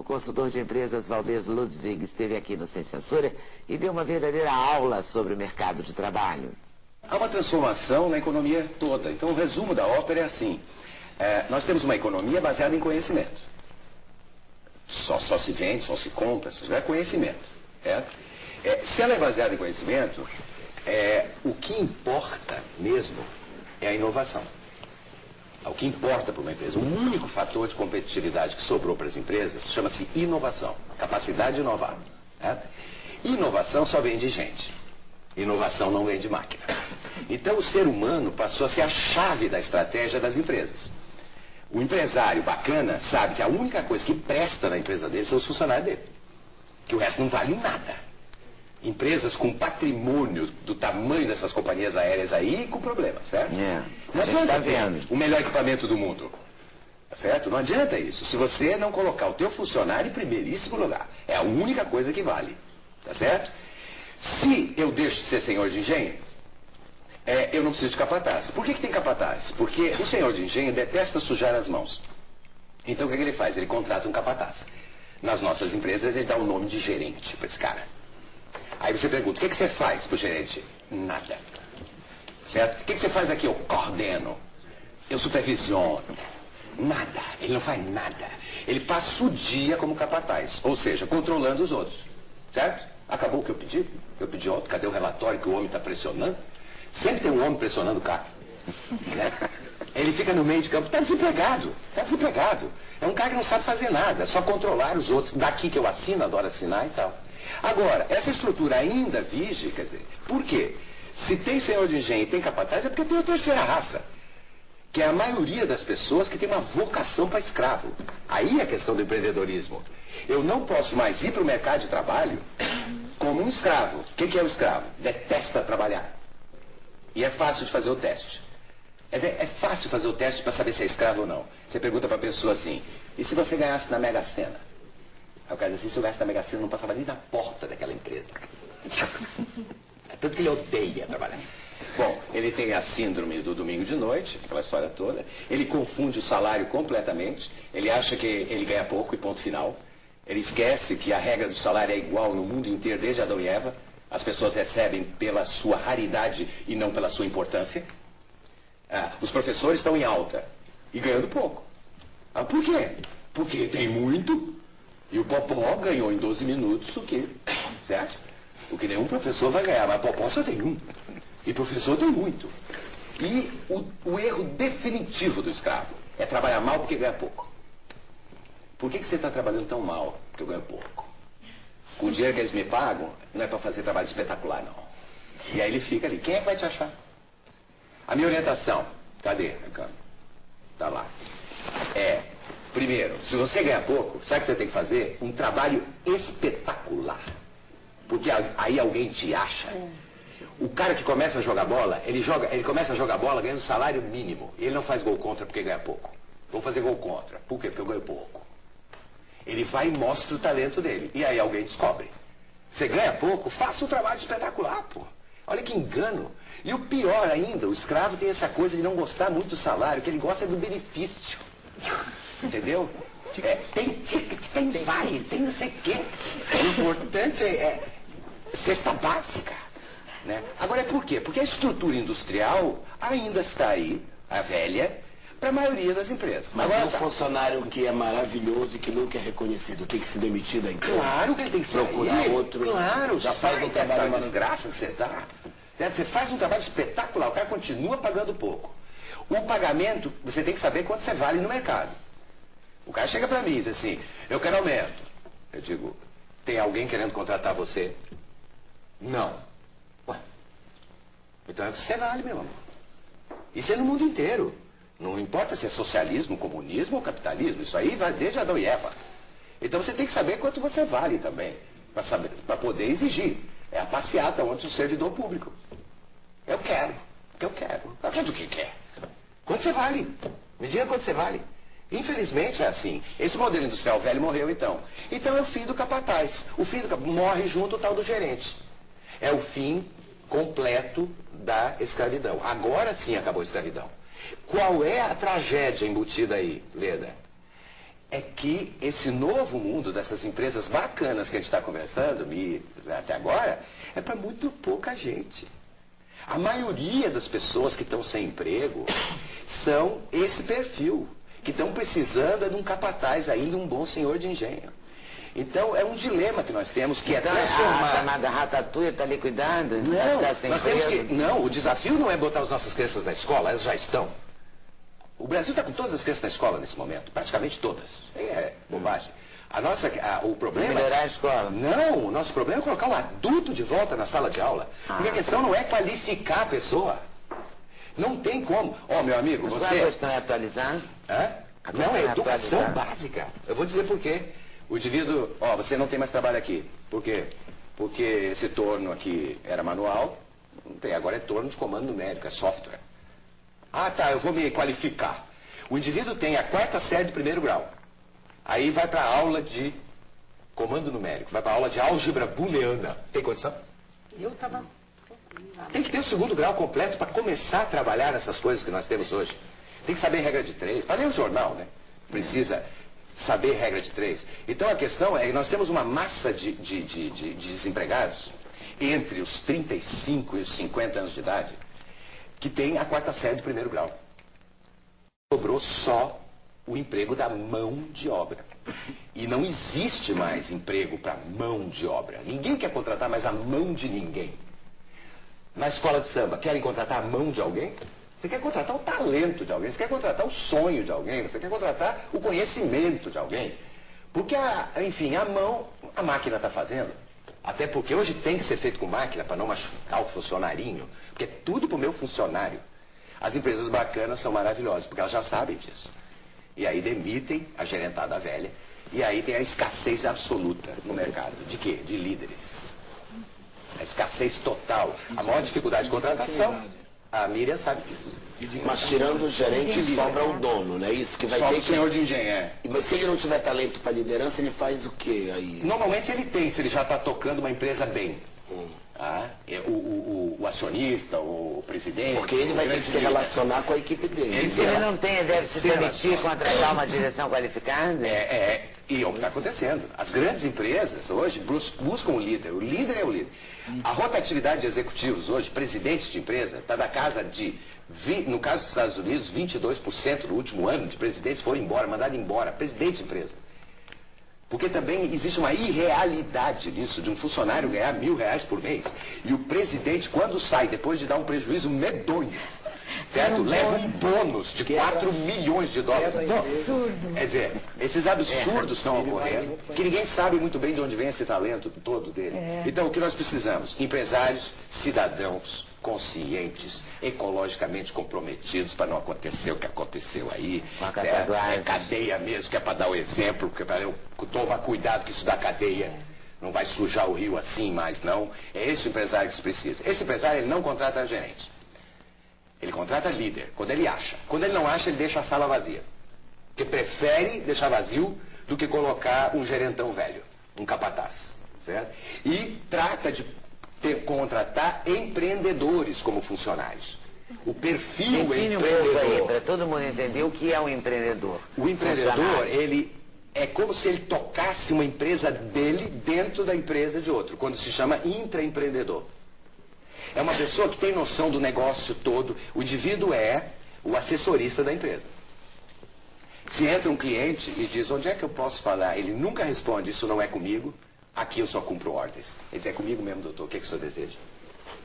O consultor de empresas Valdez Ludwig esteve aqui no Sem Censura e deu uma verdadeira aula sobre o mercado de trabalho. Há uma transformação na economia toda. Então, o resumo da ópera é assim. Nós temos uma economia baseada em conhecimento. Só se vende, só se compra, só é conhecimento. Se ela é baseada em conhecimento, o que importa mesmo é a inovação. O que importa para uma empresa, o único fator de competitividade que sobrou para as empresas chama-se inovação, capacidade de inovar. Inovação só vem de gente. Inovação não vem de máquina. Então o ser humano passou a ser a chave da estratégia das empresas. O empresário bacana sabe que a única coisa que presta na empresa dele são os funcionários dele. Que o resto não vale nada. Empresas com patrimônio do tamanho dessas companhias aéreas aí com problemas, certo? Não adianta ter o melhor equipamento do mundo. Certo? Não adianta isso. Se você não colocar o teu funcionário em primeiríssimo lugar. É a única coisa que vale. Tá certo? Se eu deixo de ser senhor de engenho, eu não preciso de capataz. Por que tem capataz? Porque o senhor de engenho detesta sujar as mãos. Então o que ele faz? Ele contrata um capataz. Nas nossas empresas ele dá o nome de gerente para esse cara. Aí você pergunta, o que você faz pro gerente? Nada. Certo? O que você faz aqui? Eu coordeno. Eu supervisiono. Nada. Ele não faz nada. Ele passa o dia como capataz. Ou seja, controlando os outros. Certo? Acabou o que eu pedi? Eu pedi outro. Cadê o relatório que o homem está pressionando? Sempre tem um homem pressionando o cara. Ele fica no meio de campo. Está desempregado. Está desempregado. É um cara que não sabe fazer nada. Só controlar os outros. Daqui que eu assino, adoro assinar e tal. Agora, essa estrutura ainda vige, quer dizer, por quê? Se tem senhor de engenho e tem capataz, é porque tem a terceira raça, que é a maioria das pessoas que tem uma vocação para escravo. Aí é a questão do empreendedorismo. Eu não posso mais ir para o mercado de trabalho como um escravo. O que é o escravo? Detesta trabalhar. E é fácil de fazer o teste. É fácil fazer o teste para saber se é escravo ou não. Você pergunta para a pessoa assim, e se você ganhasse na Mega Sena? Aí o cara diz assim, se eu ganhasse na Mega Sena, eu não passava nem na porta daquela empresa. Tanto que ele odeia trabalhar. Bom, ele tem a síndrome do domingo de noite, aquela história toda. Ele confunde o salário completamente. Ele acha que ele ganha pouco e ponto final. Ele esquece que a regra do salário é igual no mundo inteiro, desde Adão e Eva. As pessoas recebem pela sua raridade e não pela sua importância. Os professores estão em alta e ganhando pouco. Por quê? Porque tem muito e o Popó ganhou em 12 minutos o quê? Certo? O que nenhum professor vai ganhar, mas Popó só tem um. E professor tem muito. E o erro definitivo do escravo é trabalhar mal porque ganha pouco. Por que você está trabalhando tão mal? Porque eu ganho pouco. Com o dinheiro que eles me pagam, não é para fazer trabalho espetacular, não. E aí ele fica ali. Quem é que vai te achar? A minha orientação, cadê? Tá lá. Primeiro, se você ganha pouco, sabe o que você tem que fazer? Um trabalho espetacular. Porque aí alguém te acha. O cara que começa a jogar bola, ele começa a jogar bola ganhando salário mínimo. Ele não faz gol contra porque ganha pouco. Vou fazer gol contra. Por quê? Porque eu ganho pouco. Ele vai e mostra o talento dele. E aí alguém descobre. Você ganha pouco, faça um trabalho espetacular, pô. Olha que engano. E o pior ainda, o escravo tem essa coisa de não gostar muito do salário, que ele gosta do benefício. Entendeu? Tem ticket, tem vale, tem não sei o quê. O importante é cesta básica. Né? Agora, por quê? Porque a estrutura industrial ainda está aí, a velha, para a maioria das empresas. Mas é um funcionário que é maravilhoso e que nunca é reconhecido, tem que se demitir da empresa. Claro que ele tem que procurar outro. Claro, já faz um trabalho. Essa desgraça que você está. Você faz um trabalho espetacular, o cara continua pagando pouco. O pagamento, você tem que saber quanto você vale no mercado. O cara chega para mim e diz assim, eu quero aumento. Eu digo, tem alguém querendo contratar você? Não. Ué, então é você vale, meu amor. Isso é no mundo inteiro. Não importa se é socialismo, comunismo ou capitalismo. Isso aí vai desde Adão e Eva. Então você tem que saber quanto você vale também. Para poder exigir. É a passeata onde o servidor público. Eu quero. Eu quero. Eu quero do que quer. Quanto você vale? Me diga quanto você vale. Infelizmente é assim. Esse modelo industrial velho morreu então. Então é o fim do capataz. O fim do capataz morre junto o tal do gerente. É o fim completo da escravidão. Agora sim acabou a escravidão. Qual é a tragédia embutida aí, Leda? é que esse novo mundo dessas empresas bacanas que a gente está conversando, até agora, é para muito pouca gente. A maioria das pessoas que estão sem emprego são esse perfil, que estão precisando de um capataz aí, de um bom senhor de engenho. Então, é um dilema que nós temos, que então, é transformar... A chamada ratatouille está liquidando? Não, nós temos que... Não, o desafio não é botar as nossas crianças na escola, elas já estão. O Brasil está com todas as crianças na escola nesse momento, praticamente todas. É bobagem. O problema... Melhorar a escola. Não, o nosso problema é colocar o adulto de volta na sala de aula. Porque a questão não é qualificar a pessoa. Não tem como. Meu amigo, Mas você... a questão é atualizar? Não, é educação básica. Eu vou dizer por quê. O indivíduo, você não tem mais trabalho aqui. Por quê? Porque esse torno aqui era manual, não tem, agora é torno de comando numérico, é software. Eu vou me qualificar. O indivíduo tem a 4ª série do 1º grau. Aí vai para a aula de comando numérico, vai para a aula de álgebra booleana. Tem condição? Tem que ter o 2º grau completo para começar a trabalhar nessas coisas que nós temos hoje. Tem que saber regra de 3. Para ler o jornal, né? Precisa saber regra de 3. Então a questão é que nós temos uma massa de desempregados entre os 35 e os 50 anos de idade que tem a 4ª série do 1º grau. Sobrou só o emprego da mão de obra. E não existe mais emprego para mão de obra. Ninguém quer contratar mais a mão de ninguém. Na escola de samba, querem contratar a mão de alguém? Você quer contratar o talento de alguém, você quer contratar o sonho de alguém, você quer contratar o conhecimento de alguém. Porque, enfim, a máquina está fazendo. Até porque hoje tem que ser feito com máquina para não machucar o funcionarinho. Porque é tudo para o meu funcionário. As empresas bacanas são maravilhosas, porque elas já sabem disso. E aí demitem a gerentada velha. E aí tem a escassez absoluta no mercado. De quê? De líderes. A escassez total. A maior dificuldade de contratação, a Miriam sabe disso. Mas tirando o gerente, sobra o dono, não é isso? Que vai Só ter o senhor de engenho, Mas se ele não tiver talento para liderança, ele faz o quê aí? Normalmente ele tem, se ele já está tocando uma empresa bem. O acionista, o presidente... Porque ele vai ter que se relacionar com a equipe dele. Se ele não tem, deve se permitir contratar uma direção qualificada? E é o que está acontecendo. As grandes empresas hoje buscam o líder. O líder é o líder. A rotatividade de executivos hoje, presidentes de empresa, está da casa de, no caso dos Estados Unidos, 22% no último ano de presidentes foram embora, mandados embora, presidente de empresa. Porque também existe uma irrealidade nisso, de um funcionário ganhar R$1.000 por mês. E o presidente, quando sai, depois de dar um prejuízo medonho, certo? Leva um bônus de 4 milhões de dólares. Absurdo. Quer dizer, esses absurdos estão ocorrendo, que ninguém sabe muito bem de onde vem esse talento todo dele. Então, o que nós precisamos? Empresários, cidadãos, conscientes, ecologicamente comprometidos para não acontecer o que aconteceu aí. É cadeia mesmo, que é para dar o exemplo, que é para eu tomar cuidado que isso dá cadeia. Não vai sujar o rio assim mais, não. É esse o empresário que se precisa. Esse empresário, ele não contrata gerente. Ele contrata líder, quando ele acha. Quando ele não acha, ele deixa a sala vazia. Porque prefere deixar vazio do que colocar um gerentão velho, um capataz. Certo? E trata de contratar empreendedores como funcionários. O perfil Define empreendedor. para todo mundo entender o que é um empreendedor. O empreendedor, ele é como se ele tocasse uma empresa dele dentro da empresa de outro, quando se chama intraempreendedor. É uma pessoa que tem noção do negócio todo. O indivíduo é o assessorista da empresa. Se entra um cliente e diz, onde é que eu posso falar? Ele nunca responde, isso não é comigo, aqui eu só cumpro ordens. Ele diz, é comigo mesmo, doutor, o que é que o senhor deseja?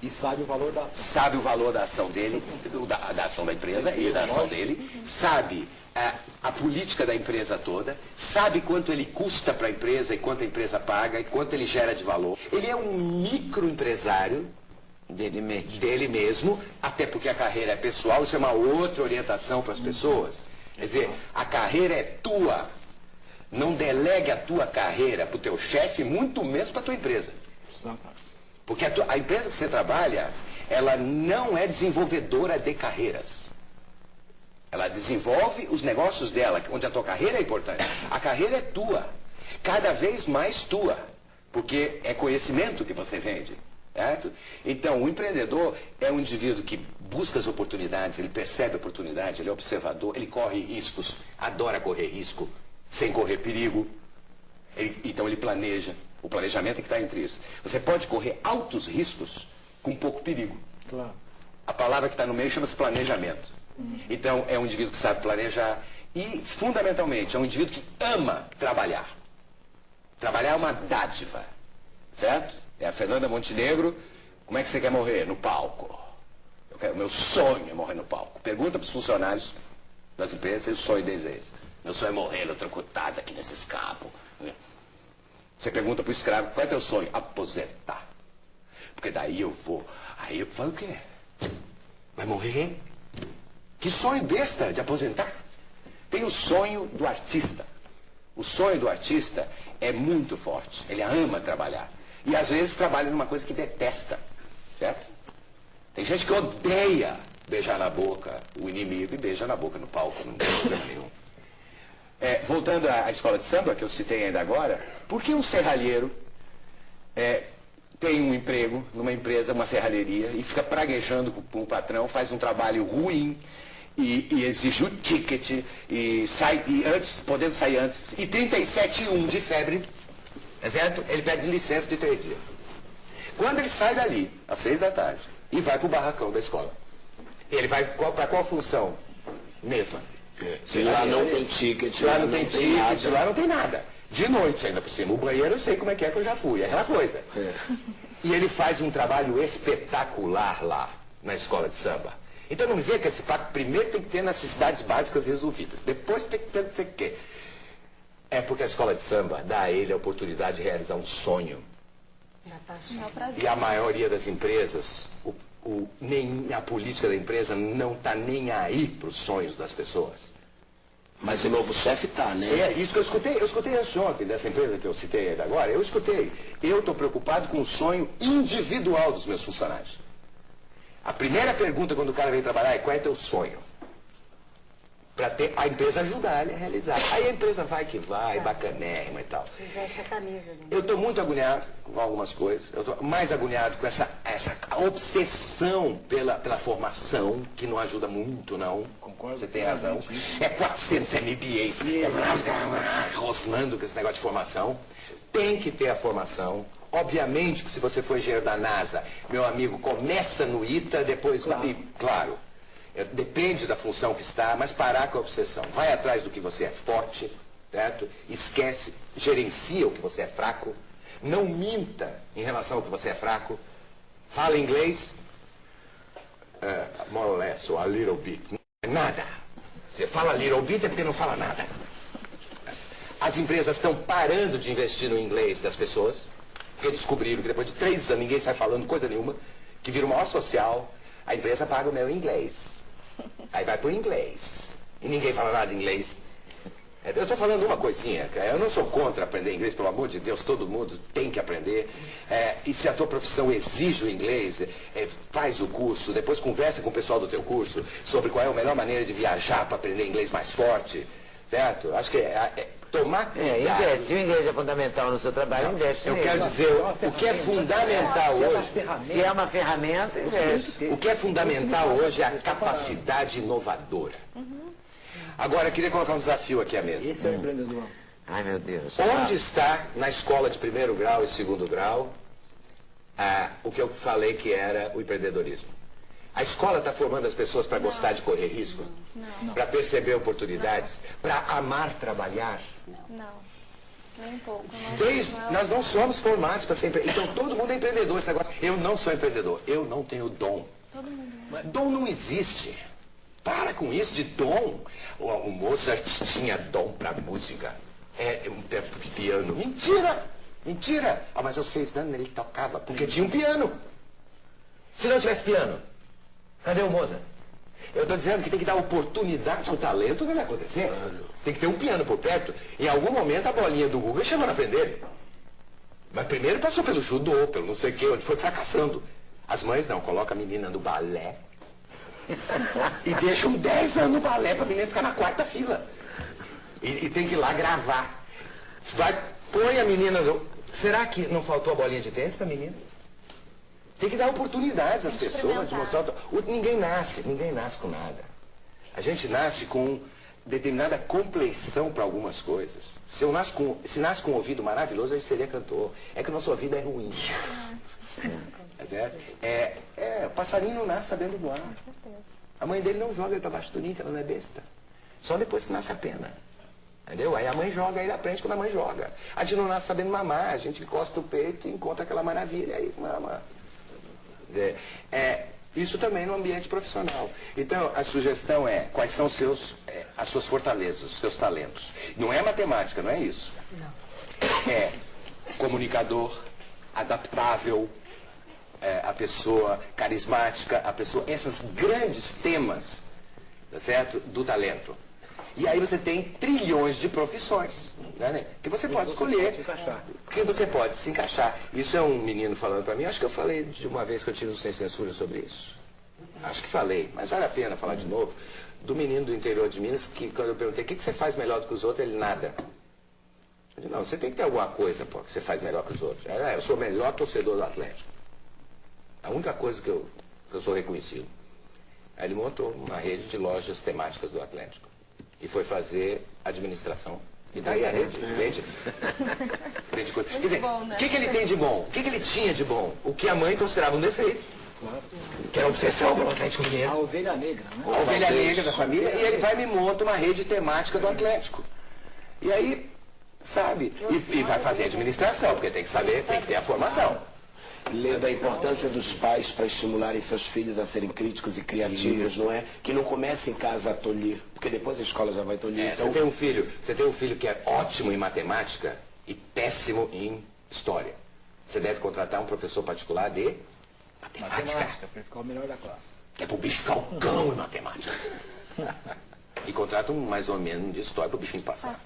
E sabe o valor da ação. Sabe o valor da ação dele, da ação da empresa e da ação dele. Sabe a política da empresa toda. Sabe quanto ele custa para a empresa e quanto a empresa paga e quanto ele gera de valor. Ele é um microempresário dele mesmo, até porque a carreira é pessoal, isso é uma outra orientação para as pessoas. Quer dizer, a carreira é tua. Não delegue a tua carreira para o teu chefe, muito menos para a tua empresa. Porque a empresa que você trabalha, ela não é desenvolvedora de carreiras. Ela desenvolve os negócios dela, onde a tua carreira é importante. A carreira é tua. Cada vez mais tua. Porque é conhecimento que você vende. Certo? Então, o empreendedor é um indivíduo que busca as oportunidades, ele percebe a oportunidade, ele é observador, ele corre riscos, adora correr risco. sem correr perigo. Então ele planeja. O planejamento é que está entre isso. Você pode correr altos riscos com pouco perigo. Claro. A palavra que está no meio chama-se planejamento. Então é um indivíduo que sabe planejar e, fundamentalmente, é um indivíduo que ama trabalhar. Trabalhar é uma dádiva, certo? É a Fernanda Montenegro. Como é que você quer morrer? No palco. Meu sonho é morrer no palco. Pergunta para os funcionários das empresas, o sonho deles é esse. Meu sonho é morrer eletrocutado aqui nesse escavo. Você pergunta para o escravo, qual é teu sonho? Aposentar. Porque daí eu vou. Aí eu falo o quê? Vai morrer? Que sonho besta de aposentar. Tem o sonho do artista. O sonho do artista é muito forte. Ele ama trabalhar. E às vezes trabalha numa coisa que detesta. Certo? Tem gente que odeia beijar na boca o inimigo e beija na boca no palco, não tem problema nenhum. Voltando à escola de samba, que eu citei ainda agora, por que um serralheiro tem um emprego numa empresa, uma serralheria, e fica praguejando com o patrão, faz um trabalho ruim e exige o ticket, podendo sair antes, e 37,1 de febre, é certo? Ele pede licença de 3 dias. Quando ele sai dali, às 6 da tarde, e vai para o barracão da escola, ele vai para qual função? Mesma. Lá não tem ticket, lá não tem ticket, lá não tem nada. De noite ainda por cima. O banheiro eu sei como é que eu já fui, é aquela coisa. E ele faz um trabalho espetacular lá, na escola de samba. Então não me vê que esse papo primeiro tem que ter necessidades básicas resolvidas. Depois tem que ter. É porque a escola de samba dá a ele a oportunidade de realizar um sonho. E a maioria das empresas, nem a política da empresa não está nem aí para os sonhos das pessoas. Mas o novo chefe está, né? É isso que eu escutei. Eu escutei antes de ontem, dessa empresa que eu citei ainda agora. Eu escutei. Eu estou preocupado com o sonho individual dos meus funcionários. A primeira pergunta quando o cara vem trabalhar é: qual é teu sonho? Para ter a empresa ajudar ele a realizar. Aí a empresa vai que vai, bacanérrima e tal. Veste a camisa, né? Eu estou muito agoniado com algumas coisas. Eu estou mais agoniado com essa obsessão pela formação, que não ajuda muito, não. Concordo. Você tem razão. É 400 MBAs, rosnando com esse negócio de formação. Tem que ter a formação. Obviamente que se você for engenheiro da NASA, meu amigo, começa no ITA, depois vai. Claro. Depende da função que está, mas parar com a obsessão. Vai atrás do que você é forte, certo? Esquece, gerencia o que você é fraco. Não minta em relação ao que você é fraco. Fala inglês, more or less, or a little bit. Não é nada. Você fala little bit é porque não fala nada. As empresas estão parando de investir no inglês das pessoas, porque descobriram que depois de 3 anos ninguém sai falando coisa nenhuma, que vira uma maior social, a empresa paga o meu inglês. Aí vai pro inglês. E ninguém fala nada de inglês. Eu estou falando uma coisinha. Eu não sou contra aprender inglês, pelo amor de Deus. Todo mundo tem que aprender. E se a tua profissão exige o inglês, faz o curso. Depois conversa com o pessoal do teu curso sobre qual é a melhor maneira de viajar para aprender inglês mais forte. Certo? Acho que tomar cuidado. Investe. Se o inglês é fundamental no seu trabalho, investe Eu nele. quero dizer, o que é fundamental hoje... Se é uma ferramenta, investe. O que é fundamental hoje é a capacidade inovadora. Agora, eu queria colocar um desafio aqui à mesa. Esse é o empreendedor. Ai, meu Deus. Onde está, na escola de 1º grau e 2º grau, o que eu falei que era o empreendedorismo? A escola está formando as pessoas para gostar de correr risco? Para perceber oportunidades? Para amar trabalhar? Não, nem um pouco. Nós não somos formados para ser empreendedor. Então todo mundo é empreendedor. Esse negócio. Eu não sou empreendedor. Eu não tenho dom. Todo mundo. Dom não existe. Para com isso de dom. O Mozart tinha dom para música. Um piano. Mentira! Mentira! Mas aos 6 anos ele tocava porque tinha um piano. Se não tivesse piano, cadê o Mozart? Eu estou dizendo que tem que dar oportunidade ao talento, não vai acontecer. Tem que ter um piano por perto. Em algum momento a bolinha do Google chegou na frente dele. Mas primeiro passou pelo judô, pelo não sei o quê, onde foi fracassando. As mães não, colocam a menina no balé. E deixam 10 anos no balé para a menina ficar na 4ª fila. E tem que ir lá gravar. Põe a menina no... Será que não faltou a bolinha de tênis para a menina? Tem que dar oportunidades às pessoas de mostrar. Ninguém nasce com nada. A gente nasce com determinada compleição para algumas coisas. Se nasce com um ouvido maravilhoso, a gente seria cantor. É que o nosso ouvido é ruim. O passarinho não nasce sabendo voar. A mãe dele não joga ele para baixo do ninho, ela não é besta. Só depois que nasce a pena. Entendeu? Aí a mãe joga, aí ele aprende quando a mãe joga. A gente não nasce sabendo mamar, a gente encosta o peito e encontra aquela maravilha, aí mama. Isso também no ambiente profissional. Então, a sugestão é, quais são as suas fortalezas, os seus talentos. Não é matemática, não é isso. Não. É comunicador, adaptável, a pessoa carismática, a pessoa... Esses grandes temas, tá certo? Do talento. E aí você tem trilhões de profissões, né? Que você pode escolher, que você pode se encaixar. Isso é um menino falando para mim, acho que eu falei de uma vez que eu tive um Sem Censura sobre isso. Acho que falei, mas vale a pena falar de novo. Do menino do interior de Minas, que quando eu perguntei, o que você faz melhor do que os outros? Ele, nada. Eu disse, não, você tem que ter alguma coisa, pô, que você faz melhor que os outros. Eu sou o melhor torcedor do Atlético. A única coisa que eu sou reconhecido. Aí ele montou uma rede de lojas temáticas do Atlético. E foi fazer administração. E daí a rede vende coisa. Quer dizer, o que ele tem de bom? O que ele tinha de bom? O que a mãe considerava um defeito. Que era obsessão pelo Atlético Mineiro. A ovelha negra, né? A ovelha negra da família. E ele vai e me monta uma rede temática do Atlético. E aí, sabe? E vai fazer administração, porque tem que saber, tem que ter a formação. Lê da importância dos pais para estimularem seus filhos a serem críticos e criativos, não é? Que não comece em casa a tolir, porque depois a escola já vai tolir. Então... Você tem um filho que é ótimo em matemática e péssimo em história. Você deve contratar um professor particular de matemática. Para ficar o melhor da classe. Que é pro bicho ficar o cão em matemática. E contrata um mais ou menos de história pro bichinho passar.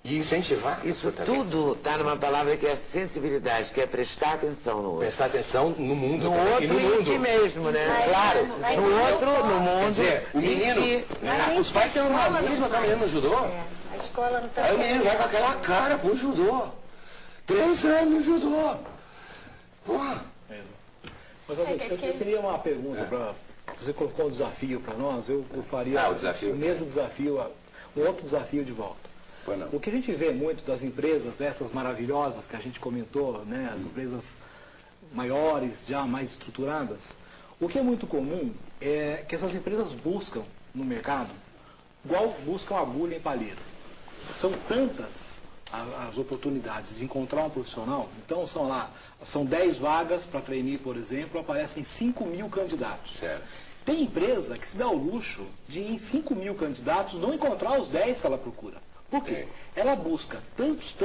E incentivar isso tudo está numa palavra que é sensibilidade, que é prestar atenção no outro. Prestar atenção no mundo. No outro e no mundo. Em si mesmo, né? Claro. No outro, no mundo. Quer dizer, o menino... Os pais têm uma mesma que a menina no judô. A escola não está... Aí o menino vai com aquela cara pro judô. 3 anos no judô. Porra. Mas eu teria uma pergunta para... Você colocou um desafio para nós, eu faria o mesmo desafio, um outro desafio de volta. O que a gente vê muito das empresas, essas maravilhosas que a gente comentou, né, as empresas maiores, já mais estruturadas, o que é muito comum é que essas empresas buscam no mercado, igual buscam agulha em palheiro. São tantas as oportunidades de encontrar um profissional, então são 10 vagas para trainee, por exemplo, aparecem 5.000 candidatos. Certo. Tem empresa que se dá o luxo de, em 5.000 candidatos, não encontrar os 10 que ela procura. Por quê? Ela busca tantos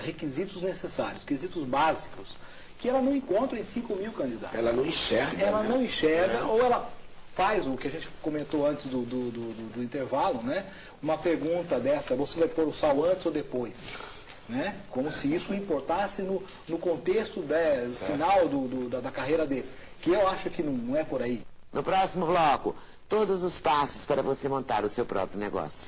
requisitos necessários, requisitos básicos, que ela não encontra em 5.000 candidatos. Ela não enxerga. Ela não enxerga, ou ela faz o que a gente comentou antes do intervalo, né? Uma pergunta dessa, você vai pôr o sal antes ou depois? Né? Como se isso importasse no contexto final da carreira dele. Que eu acho que não é por aí. No próximo bloco, todos os passos para você montar o seu próprio negócio.